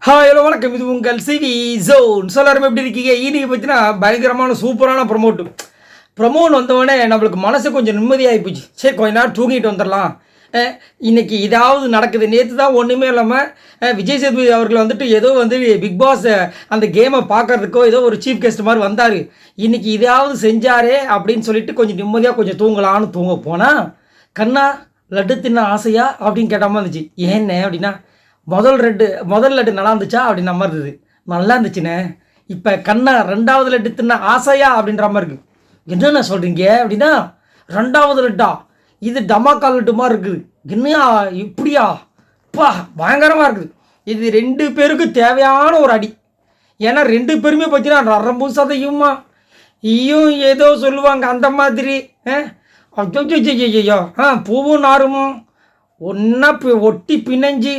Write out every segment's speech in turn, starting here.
Hello வணக்கம். இது உங்கள் சிவி ஜோன். எல்லாரும் எப்படி இருக்கீங்க? இன்னைக்கு பார்த்தீங்கன்னா பயங்கரமான சூப்பரான ப்ரமோன் வந்தவொடனே நம்மளுக்கு மனசு கொஞ்சம் நிம்மதியாகி போச்சு. சரி கொஞ்ச நேரம் தூங்கிட்டு வந்துடலாம். இன்றைக்கி இதாவது நடக்குது. நேற்று தான் ஒன்றுமே இல்லாமல் விஜய் சேதுபதி அவர்கள் வந்துட்டு ஏதோ பிக் பாஸ் அந்த கேமை பார்க்குறதுக்கோ ஏதோ ஒரு சீஃப் கெஸ்ட் மாதிரி வந்தார். இன்றைக்கி இதாவது செஞ்சாரே அப்படின்னு சொல்லிட்டு கொஞ்சம் நிம்மதியாக கொஞ்சம் தூங்கலான்னு தூங்க போனால் கண்ணா லட்டு தின்ன ஆசையா அப்படின்னு கேட்டாமல் இருந்துச்சு. ஏன்னே அப்படின்னா முதல் லட்டு நல்லா இருந்துச்சா அப்படின்ற மாதிரி இருந்தது. நல்லா இருந்துச்சுண்ணே. இப்போ கண்ணா ரெண்டாவது லட்டு தின்ன ஆசையா அப்படின்ற மாதிரி இருக்குது. என்னென்ன சொல்கிறீங்க அப்படின்னா ரெண்டாவது லட்டா இது டமாக்கா லட்டு மாதிரி இருக்குது. என்னையா இப்படியா பா பயங்கரமாக இருக்குது. இது 2 பேருக்கு தேவையான ஒரு அடி. ஏன்னா 2 பேருமே பார்த்தீங்கன்னா நரம்பு சதையுமா ஈயும் ஏதோ சொல்லுவாங்க அந்த மாதிரி. ஐயோ பூவும் நாரும் ஒன்றா ஒட்டி பிணைஞ்சி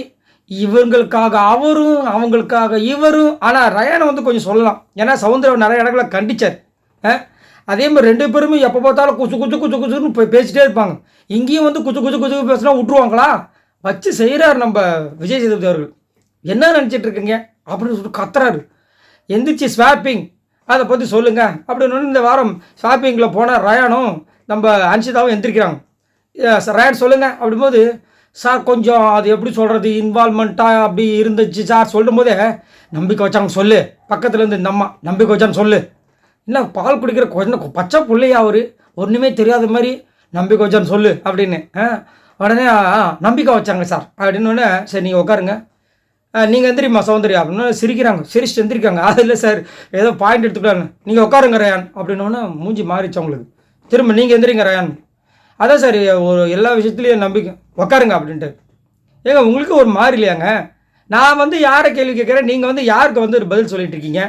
இவங்களுக்காக அவரும் அவங்களுக்காக இவரும். ஆனால் ரயானை கொஞ்சம் சொல்லலாம். ஏன்னா சவுந்தரா நிறைய இடங்களை கண்டிச்சார். அதே மாதிரி 2 பேருமே எப்போ பார்த்தாலும் குச்சுன்னு பேசிட்டே இருப்பாங்க. இங்கேயும் குச்சு பேசினா விட்ருவாங்களா வச்சு செய்கிறார் நம்ம விஜய் சேதுபதி அவர்கள். என்ன நினச்சிட்டு இருக்கீங்க அப்படின்னு சொல்லிட்டு கத்துறாரு. எந்திரிச்சு ஸ்வாப்பிங் அதை பற்றி சொல்லுங்கள் அப்படின்னு. இந்த வாரம் ஸ்வாப்பிங்கில் போனால் ரயானும் நம்ம அன்ஷிதாவும் எந்திரிக்கிறாங்க. ரயான் சொல்லுங்கள் அப்படின்போது சார் கொஞ்சம் அது எப்படி சொல்கிறது இன்வால்மெண்ட்டாக அப்படி இருந்துச்சு சார் சொல்லும் போதே நம்பிக்கை வச்சாங்க சொல்லு. பக்கத்துலேருந்து இந்த அம்மா நம்பிக்கை வச்சான்னு சொல்லு. இல்லை பால் குடிக்கிற கொஞ்சம் பச்சை பிள்ளையா அவர் ஒன்றுமே தெரியாத மாதிரி நம்பிக்கை வச்சான்னு சொல்லு அப்படின்னு. உடனே நம்பிக்கை வச்சாங்க சார் அப்படின்னு. சரி நீங்கள் உட்காருங்க. நீங்கள் எந்திரிம்மா சௌந்தர்யா அப்படின்னு சிரிக்கிறாங்க. சிரிச்சுட்டு எந்திரிக்காங்க. அது இல்லை சார் ஏதோ பாயிண்ட் எடுத்துக்கிறாங்க. நீங்கள் உட்காருங்க ரயான் அப்படின்னோடனே மூஞ்சி மாறிச்சு அவங்களுக்கு. திரும்ப நீங்கள் எந்திரிங்க ரயான். அதான் சார் ஒரு எல்லா விஷயத்துலையும் நம்பிக்கை உக்காருங்க அப்படின்ட்டு. ஏங்க உங்களுக்கு ஒரு மாதிரி இல்லையாங்க? நான் யாரை கேள்வி கேட்குறேன், நீங்கள் யாருக்கு ஒரு பதில் சொல்லிட்டு இருக்கீங்க?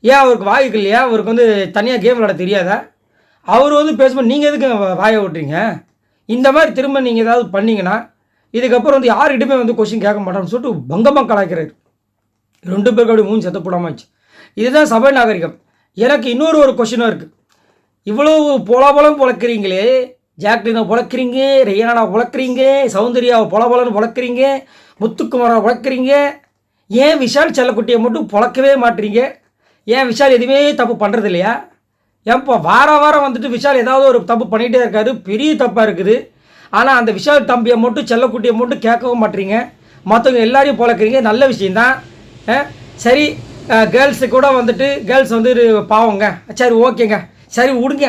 ஏன் அவருக்கு வாய்க்கு இல்லையா? அவருக்கு தனியாக கேம் விளாட தெரியாதா? அவர் பேசும்போது நீங்கள் எதுக்கு வாயை விட்றீங்க? இந்த மாதிரி திரும்ப நீங்கள் ஏதாவது பண்ணிங்கன்னா இதுக்கப்புறம் யார்கிட்டையுமே கொஸ்டின் கேட்க மாட்டோம்னு சொல்லிட்டு பங்கமாக கலாய்க்கிறாரு. 2 பேருக்கு அப்படி மூணு செத்த போடாமாச்சு. இதுதான் சபை நாகரிகம். எனக்கு இன்னொரு கொஸ்டினாக இருக்குது. இவ்வளோ பொலபலம் பொழக்கிறீங்களே, ஜாக்லினை பொழக்கிறீங்க, ரியானா பொழக்கிறீங்க, சௌந்தர்யாவை பொலபலன்னு பொழக்கிறீங்க, முத்துக்குமாரை பொழக்கிறீங்க. ஏன் விஷால் செல்லக்குட்டியை மட்டும் பொழக்கவே மாட்டுறீங்க? ஏன் விஷால் எதுவுமே தப்பு பண்ணுறது இல்லையா? ஏன்ப்பா வாரம் விஷால் ஏதாவது ஒரு தப்பு பண்ணிகிட்டே இருக்காரு, பெரிய தப்பாக இருக்குது. ஆனால் அந்த விஷால் தம்பியை மட்டும் செல்லக்குட்டியை மட்டும் கேட்கவும் மாட்டுறீங்க. மற்றவங்க எல்லாரையும் பொழக்கிறீங்க. நல்ல விஷயந்தான். சரி கேர்ள்ஸு கூட கேர்ள்ஸ் பாவங்க. சரி ஓகேங்க, சரி விடுங்க.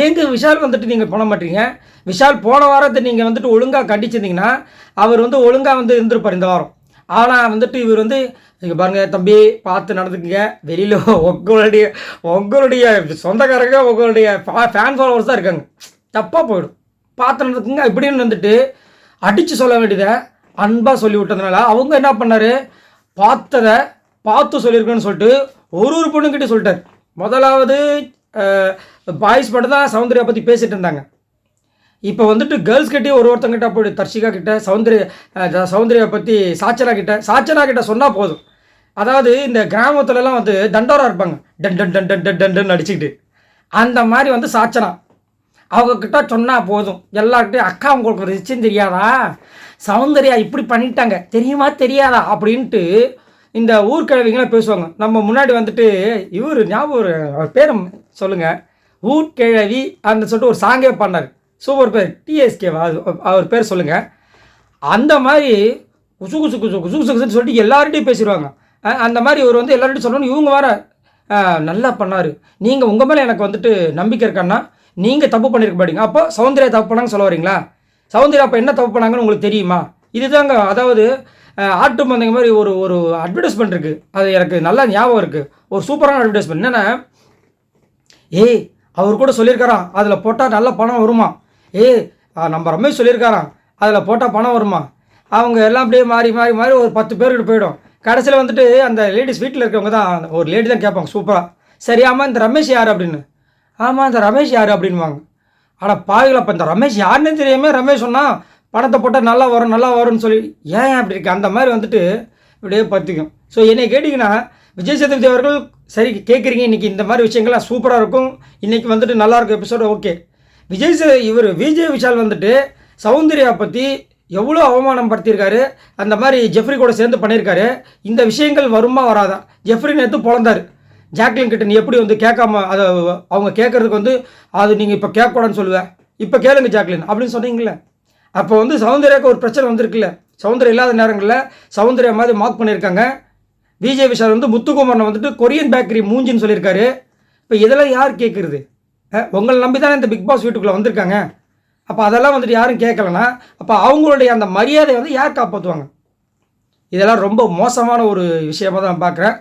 ஏங்க விஷால் நீங்கள் பண்ண மாட்டீங்க? விஷால் போன வாரத்தை நீங்கள் ஒழுங்காக கண்டிச்சிருந்தீங்கன்னா அவர் ஒழுங்காக இருந்திருப்பார் இந்த வாரம். ஆனால் இவர் இங்கே பாருங்கள் தம்பி பார்த்து நடந்துக்குங்க. வெளியில் உங்களுடைய சொந்தக்காரங்க உங்களுடைய ஃபேன் ஃபாலோவர்ஸ் தான் இருக்காங்க. தப்பாக போயிடும். பார்த்து நடந்துக்குங்க இப்படின்னு அடித்து சொல்ல வேண்டியதை அன்பாக சொல்லி விட்டதுனால அவங்க என்ன பண்ணார், பார்த்ததை பார்த்து சொல்லியிருக்கேன்னு சொல்லிட்டு ஒரு பொண்ணுக்கிட்டே சொல்லிட்டார். முதலாவது பாய்ஸ் மட்டும் தான் சௌந்தர்யா பற்றி பேசிகிட்டு இருந்தாங்க. இப்போ கேர்ள்ஸ் கிட்டே ஒருத்தங்கிட்ட போய் தர்ஷிகா கிட்ட சௌந்தர்யா பற்றி சாச்சனா கிட்ட சொன்னால் போதும். அதாவது இந்த கிராமத்துலலாம் தண்டோரா இருப்பாங்க, done done done done done done அடிச்சுக்கிட்டு. அந்த மாதிரி சாச்சனா அவங்கக்கிட்ட சொன்னால் போதும். எல்லார்கிட்டையும் அக்கா உங்களுக்கு ஒரு விஷயம் தெரியாதா, சௌந்தர்யா இப்படி பண்ணிட்டாங்க தெரியுமா தெரியாதா அப்படின்ட்டு இந்த ஊர்கிழவிங்களாம் பேசுவாங்க. நம்ம முன்னாடி இவர் ஞாபகம் அவர் பேரும் சொல்லுங்கள், ஊர்கிழவி அந்த சொல்லிட்டு ஒரு சாங்கே பண்ணார். சூப்பர் பேர் டிஎஸ்கேவா அவர் பேர் சொல்லுங்கள். அந்த மாதிரி குசு குசு குசு குசு குசுன்னு சொல்லிட்டு எல்லார்கிட்டையும் பேசிடுவாங்க. அந்த மாதிரி இவர் எல்லார்கிட்டையும் சொல்லணும். இவங்க வர நல்லா பண்ணார். நீங்கள் உங்கள் மேலே எனக்கு நம்பிக்கை இருக்கான்னா நீங்கள் தப்பு பண்ணியிருக்க மாட்டீங்க. அப்போ சௌந்தர்யா தப்பு பண்ணாங்க சொல்ல வரீங்களா? சௌந்தர்யா அப்போ என்ன தப்பு பண்ணாங்கன்னு உங்களுக்கு தெரியுமா? இதுதாங்க. அதாவது ஆட்டு மந்தைங்க மாதிரி ஒரு அட்வர்டைஸ்மெண்ட் இருக்குது. அது எனக்கு நல்லா ஞாபகம் இருக்குது. ஒரு சூப்பரான அட்வர்டைஸ்மெண்ட். என்னென்னா, அவர் கூட சொல்லியிருக்காராம் அதில் போட்டால் நல்ல பணம் வருமா. நம்ம ரமேஷ் சொல்லியிருக்காராம் அதில் போட்டால் பணம் வருமா. அவங்க எல்லாம் அப்படியே மாறி மாறி மாறி ஒரு 10 பேர்கிட்ட போயிடும். கடைசியில் அந்த லேடிஸ் வீட்டில் இருக்கவங்க தான் ஒரு லேடி தான் கேட்பாங்க சூப்பராக, சரி ஆமாம் இந்த ரமேஷ் யார் அப்படின்னு. ஆமாம் இந்த ரமேஷ் யார் அப்படின்வாங்க. ஆனால் பாவிகள் அப்போ இந்த ரமேஷ் யாருன்னு தெரியாமல் ரமேஷ் சொன்னால் பணத்தை போட்டால் நல்லா வரும்னு சொல்லி ஏன் அப்படி இருக்கு. அந்த மாதிரி இப்படியே பற்றிக்கும். ஸோ என்னை கேட்டிங்கன்னா விஜய் சேதுபதி அவர்கள் சரி கேட்குறீங்க, இன்றைக்கி இந்த மாதிரி விஷயங்கள்லாம் சூப்பராக இருக்கும். இன்றைக்கி நல்லாயிருக்கும் எபிசோடு ஓகே. விஜய் விஷால் சௌந்தர்யா பற்றி எவ்வளோ அவமானம் படுத்தியிருக்காரு. அந்த மாதிரி ஜெஃப்ரி கூட சேர்ந்து பண்ணியிருக்காரு. இந்த விஷயங்கள் வருமா வராதா? ஜெஃப்ரி நேற்று பொழந்தார். ஜாக்லின் கிட்ட நீ எப்படி வந்து கேட்காம அதை அவங்க கேட்கறதுக்கு வந்து அது நீங்கள் இப்போ கேட்கக்கூடாதுன்னு சொல்லுவேன், இப்போ கேளுங்க ஜாக்லின் அப்படின்னு சொன்னீங்களே. அப்போ வந்து சௌந்தர்யாவுக்கு ஒரு பிரச்சனை வந்திருக்குல்ல. சௌந்தர்யா இல்லாத நேரங்களில் சௌந்தர்யா மாதிரி மார்க் பண்ணியிருக்காங்க. விஜய் விஷால் வந்து முத்துக்குமரனை வந்துட்டு கொரியன் பேக்கரி மூஞ்சின்னு சொல்லியிருக்காரு. இப்போ இதெல்லாம் யார் கேட்குறது? உங்களை நம்பி தானே இந்த பிக் பாஸ் வீட்டுக்குள்ளே வந்திருக்காங்க. அப்போ அதெல்லாம் வந்துட்டு யாரும் கேட்கலன்னா அப்போ அவங்களுடைய அந்த மரியாதையை வந்து யார் காப்பாற்றுவாங்க? இதெல்லாம் ரொம்ப மோசமான ஒரு விஷயமாக தான் பார்க்குறேன்.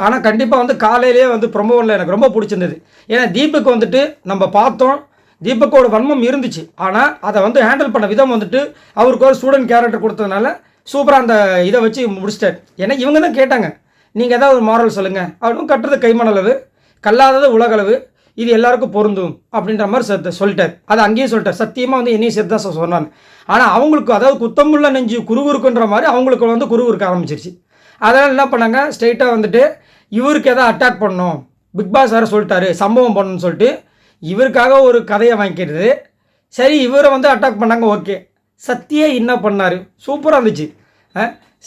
ஆனால் கண்டிப்பாக வந்து காலையிலே வந்து ப்ரொமோவில் எனக்கு ரொம்ப பிடிச்சிருந்தது. ஏன்னா தீபக் வந்துட்டு நம்ம பார்த்தோம், தீபக்கோட வன்மம் இருந்துச்சு. ஆனால் அதை வந்து ஹேண்டில் பண்ண விதம் வந்துட்டு அவருக்கு ஒரு ஸ்டூடெண்ட் கேரக்டர் கொடுத்ததுனால சூப்பராக அந்த இதை வச்சு முடிச்சிட்டார். ஏன்னா இவங்க தான் கேட்டாங்க, நீங்கள் ஏதாவது ஒரு மாரல் சொல்லுங்கள். அவனும் கட்டுறது கைமணளவு, கல்லாதது உலகளவு, இது எல்லாருக்கும் பொருந்தும் அப்படின்ற மாதிரி சொல்லிட்டார். அதை அங்கேயும் சொல்லிட்டார். சத்தியமாக வந்து என்னையும் சேர்த்து தான் சொன்னான். ஆனால் அவங்களுக்கு அதாவது குத்தமுள்ள நெஞ்சு குறுகுறுக்குன்ற மாதிரி அவங்களுக்கு வந்து குறுகுறுக்க ஆரம்பிச்சிருச்சு. அதனால் என்ன பண்ணாங்க, ஸ்ட்ரெயிட்டாக வந்துட்டு இவருக்கு எதாவது அட்டாக் பண்ணணும், பிக் பாஸ் வேறு சொல்லிட்டாரு சம்பவம் பண்ணணும்னு சொல்லிட்டு இவருக்காக ஒரு கதையை வாங்கிக்கிறது. சரி இவரை வந்து அட்டாக் பண்ணாங்க, ஓகே. சத்தியா என்ன பண்ணார்? சூப்பராக இருந்துச்சு.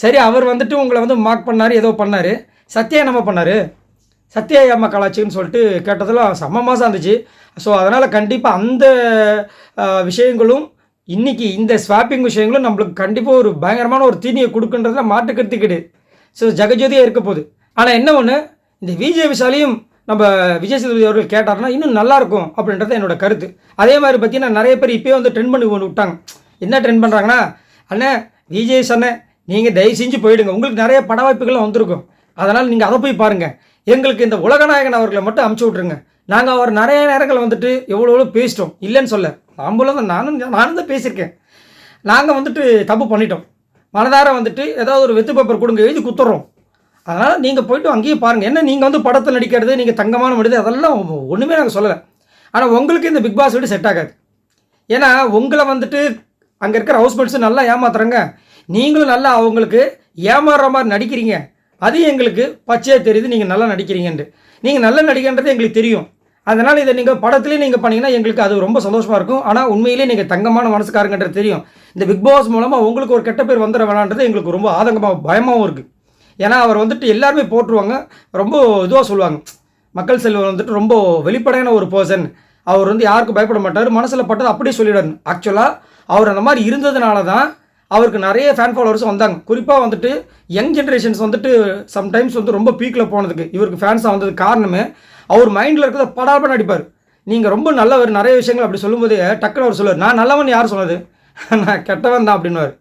சரி அவர் வந்துட்டு உங்களை வந்து மார்க் பண்ணார், ஏதோ பண்ணார். சத்யா என்னம்மா பண்ணார்? சத்யா ஏம்மா கலாச்சின்னு சொல்லிட்டு கேட்டதெல்லாம் செம்ம மாதம் இருந்துச்சு. ஸோ அதனால் கண்டிப்பாக அந்த விஷயங்களும் இன்றைக்கி இந்த ஸ்வாப்பிங் விஷயங்களும் நம்மளுக்கு கண்டிப்பாக ஒரு பயங்கரமான ஒரு தீனியை கொடுக்குன்றதுல மாட்டுக்கருத்து கிடையாது. ஸோ ஜெகஜோதியாக இருக்க போகுது. ஆனால் என்ன ஒன்று, இந்த விஜய் விஷாலையும் நம்ம விஜய் சேதுபதி அவர்கள் கேட்டார்னா இன்னும் நல்லாயிருக்கும் அப்படின்றது என்னோடய கருத்து. அதே மாதிரி பார்த்தீங்கன்னா நிறைய பேர் இப்போயே வந்து ட்ரெண்ட் பண்ணி கொண்டு விட்டாங்க. என்ன ட்ரெண்ட் பண்ணுறாங்கன்னா, அண்ணே விஜய் அண்ணன் நீங்கள் தயவு செஞ்சு போயிடுங்க, உங்களுக்கு நிறைய பட வாய்ப்புகள்லாம் வந்திருக்கும், அதனால் நீங்கள் அதை போய் பாருங்கள், எங்களுக்கு இந்த உலகநாயகன் அவர்களை மட்டும் அமுச்சு விட்ருங்க. நாங்கள் அவர் நிறைய நேரங்கள் வந்துட்டு எவ்வளோ பேசிட்டோம், இல்லைன்னு சொல்ல. நம்மளும் தான் நானும் தான் பேசியிருக்கேன். நாங்கள் வந்துட்டு தப்பு பண்ணிட்டோம், மனதார வந்துட்டு ஏதாவது ஒரு வெத்து பேப்பர் கொடுங்க, எழுதி குத்துறோம். அதனால் நீங்கள் போய்ட்டு அங்கேயும் பாருங்கள். என்ன நீங்கள் வந்து படத்தில் நடிக்கிறது, நீங்கள் தங்கமான மனிதர், அதெல்லாம் ஒன்றுமே நாங்கள் சொல்லலை. ஆனால் உங்களுக்கு இந்த பிக் பாஸ் வீடு செட் ஆகாது. ஏன்னா உங்களை வந்துட்டு அங்கே இருக்கிற ஹவுஸ்மேட்ஸும் நல்லா ஏமாத்துறாங்க, நீங்களும் நல்லா அவங்களுக்கு ஏமாறுற மாதிரி நடிக்கிறீங்க. அது எங்களுக்கு பச்சையாக தெரியுது நீங்கள் நல்லா நடிக்கிறீங்கன்ட்டு. நீங்கள் நல்லா நடிக்கின்றது எங்களுக்கு தெரியும். அதனால் இதை நீங்கள் படத்துலேயே நீங்கள் பண்ணிங்கன்னா எங்களுக்கு அது ரொம்ப சந்தோஷமாக இருக்கும். ஆனால் உண்மையிலேயே நீங்கள் தங்கமான மனசுக்காரங்கன்றது தெரியும். இந்த பிக் பாஸ் மூலமாக உங்களுக்கு ஒரு கெட்ட பேர் வந்துட வேணான்றது எங்களுக்கு ரொம்ப ஆதங்கமாக பயமாகவும் இருக்குது. ஏன்னா அவர் வந்துட்டு எல்லாருமே போட்டுருவாங்க, ரொம்ப இதுவாக சொல்லுவாங்க. மக்கள் செல்வர் வந்துட்டு ரொம்ப வெளிப்படையான ஒரு பர்சன், அவர் வந்து யாருக்கும் பயப்பட மாட்டார், மனசில் பட்டது அப்படியே சொல்லிவிடாரு. ஆக்சுவலாக அவர் அந்த மாதிரி இருந்ததுனால தான் அவருக்கு நிறைய ஃபேன் ஃபாலோவர்ஸும் வந்தாங்க. குறிப்பாக வந்துட்டு யங் ஜென்ரேஷன்ஸ் வந்துட்டு சம்டைம்ஸ் வந்து ரொம்ப பீக்கில் போனதுக்கு இவருக்கு ஃபேன்ஸாக வந்ததுக்கு காரணமே அவர் மைண்டில் இருக்கிறத படாமல் நடிப்பார். நீங்கள் ரொம்ப நல்லவர், நிறைய விஷயங்கள் அப்படி சொல்லும்போது டக்குன்னு அவர் சொல்லுவார், நான் நல்லவன் யார் சொன்னது, நான் கெட்டவன் தான் அப்படின்னுவார்.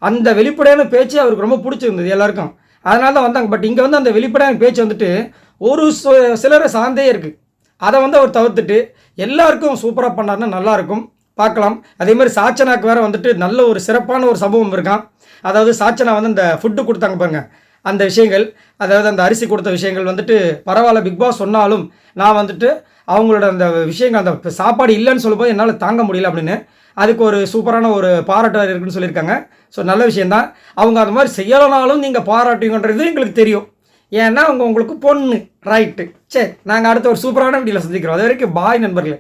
அந்த வெளிப்படையான பேச்சு அவருக்கு ரொம்ப பிடிச்சிருந்தது எல்லாருக்கும், அதனால தான் வந்தாங்க. பட் இங்கே வந்து அந்த வெளிப்படையான பேச்சு வந்துட்டு ஒரு சிலரை சார்ந்தே இருக்குது. அதை வந்து அவர் தவிர்த்துட்டு எல்லாருக்கும் சூப்பராக பண்ணார்னா நல்லாயிருக்கும், பார்க்கலாம். அதே மாதிரி சாச்சனாக்கு வேறு வந்துட்டு நல்ல ஒரு சிறப்பான ஒரு சம்பவம் இருக்கான். அதாவது சாச்சனா வந்து அந்த ஃபுட்டு கொடுத்தாங்க பாருங்க, அந்த விஷயங்கள், அதாவது அந்த அரிசி கொடுத்த விஷயங்கள் வந்துட்டு பரவாயில்ல, பிக் பாஸ் சொன்னாலும் நான் வந்துட்டு அவங்களோட அந்த விஷயங்கள், அந்த சாப்பாடு இல்லைன்னு சொல்லும்போது என்னால் தாங்க முடியல அப்படின்னு அதுக்கு ஒரு சூப்பரான ஒரு பாராட்டு இருக்குன்னு சொல்லியிருக்காங்க. ஸோ நல்ல விஷயந்தான். அவங்க அது மாதிரி செய்யலைனாலும் நீங்கள் பாராட்டுங்கன்றது எங்களுக்கு தெரியும். ஏன்னா அவங்க உங்களுக்கு பொண்ணு, ரைட்டு. சரி, நாங்கள் அடுத்த ஒரு சூப்பரான வீடியோவில் சந்திக்கிறோம். அது வரைக்கும் பாய் நண்பர்களே.